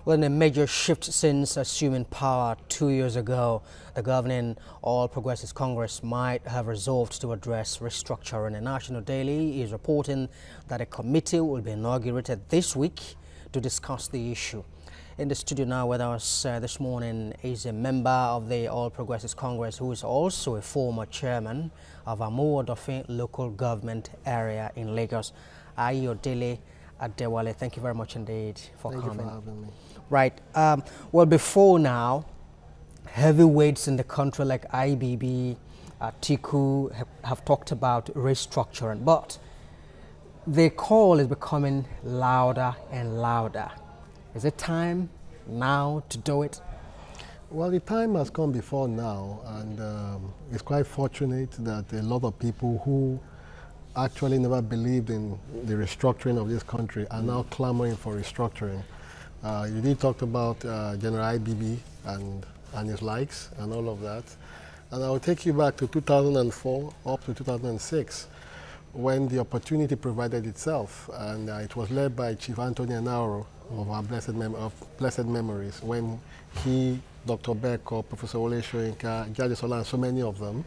Well, in a major shift since assuming power 2 years ago, the governing All Progressives Congress might have resolved to address restructuring. The National Daily is reporting that a committee will be inaugurated this week to discuss the issue. In the studio now with us this morning is a member of the All Progressives Congress who is also a former chairman of Amuwodofin local government area in Lagos, Ayodele Adewale. Thank you very much indeed for coming. Thank you for having me. Right. Well, before now, heavyweights in the country like IBB, Atiku have talked about restructuring, but the call is becoming louder and louder. Is it time now to do it? Well, the time has come before now, and it's quite fortunate that a lot of people who actually never believed in the restructuring of this country are now clamoring for restructuring. You did talk about General IBB and his likes and all of that. And I'll take you back to 2004 up to 2006 when the opportunity provided itself. And it was led by Chief Anthony Anauro of our blessed memories when he, Dr. Beko, Professor Wole Soyinka, Jade Sola, and so many of them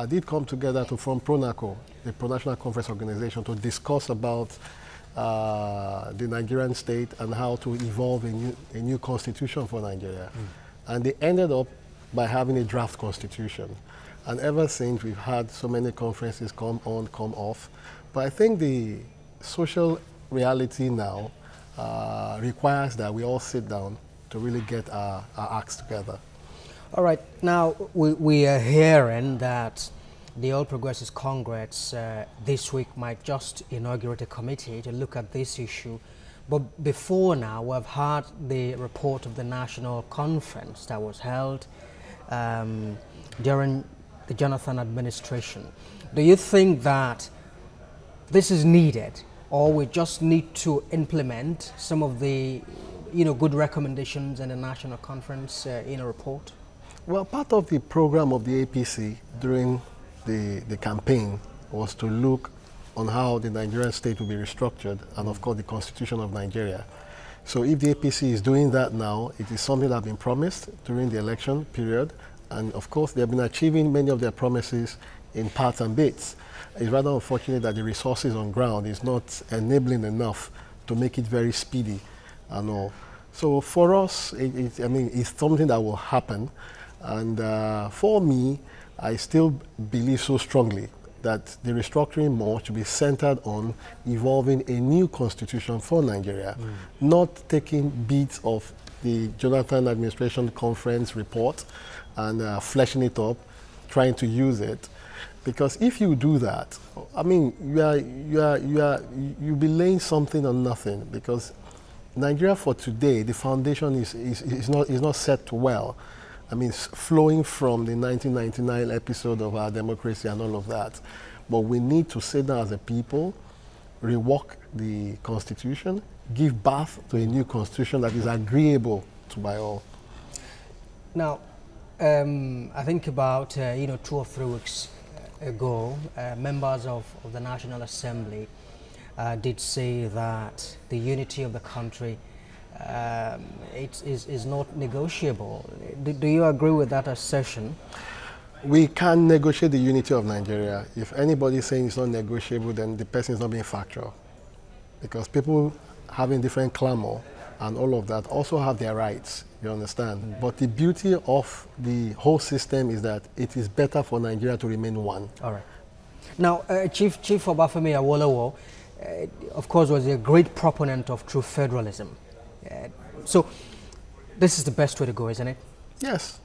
did come together to form PRONACO, the Pro-National Conference Organization, to discuss about the Nigerian state and how to evolve a new constitution for Nigeria. And they ended up by having a draft constitution. And ever since, we've had so many conferences come on, come off. But I think the social reality now requires that we all sit down to really get our acts together. All right. Now, we are hearing that the All Progressives Congress this week might just inaugurate a committee to look at this issue. But before now, we've had the report of the national conference that was held during the Jonathan administration. Do you think that this is needed, or we just need to implement some of the good recommendations in the national conference in a report? Well, part of the program of the APC during the campaign was to look on how the Nigerian state will be restructured and, of course, the Constitution of Nigeria. So if the APC is doing that now, it is something that has been promised during the election period. And, of course, they have been achieving many of their promises in parts and bits. It's rather unfortunate that the resources on ground is not enabling enough to make it very speedy and all. So for us, it's something that will happen. And for me, I still believe so strongly that the restructuring more should be centered on evolving a new constitution for Nigeria, not taking bits of the Jonathan administration conference report and fleshing it up, trying to use it. Because if you do that, you'll be laying something on nothing. Because Nigeria for today, the foundation is not set well. Flowing from the 1999 episode of our democracy and all of that. But we need to sit down as a people, rework the constitution, give birth to a new constitution that is agreeable to by all. Now, I think about 2 or 3 weeks ago, members of the National Assembly did say that the unity of the country is not negotiable. Do you agree with that assertion? We can negotiate the unity of Nigeria. If anybody is saying it's not negotiable, then the person is not being factual. Because people having different clamor and all of that also have their rights, you understand? But the beauty of the whole system is that it is better for Nigeria to remain one. All right. Now, Chief Obafemi Awolowo, of course, was a great proponent of true federalism. So this is the best way to go, isn't it? Yes,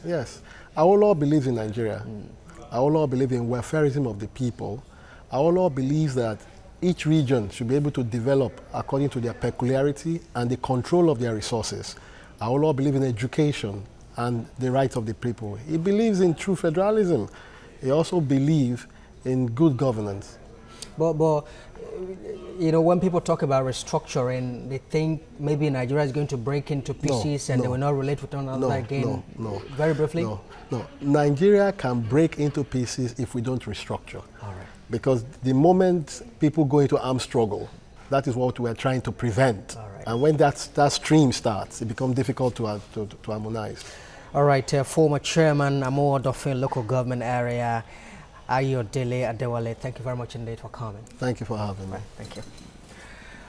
yes. Awolowo believes in Nigeria. Awolowo believes in welfareism of the people. Awolowo believes that each region should be able to develop according to their peculiarity and the control of their resources. Awolowo believes in education and the rights of the people. He believes in true federalism. He also believes in good governance. But when people talk about restructuring, they think maybe Nigeria is going to break into pieces and they will not relate with one another again. No. Very briefly? No. Nigeria can break into pieces if we don't restructure. All right. Because the moment people go into armed struggle, that is what we're trying to prevent. All right. And when that stream starts, it becomes difficult to harmonize. All right, former chairman, Amor Dauphin local government area, Ayodele Adewale, thank you very much indeed for coming. Thank you for having me. Right, thank you.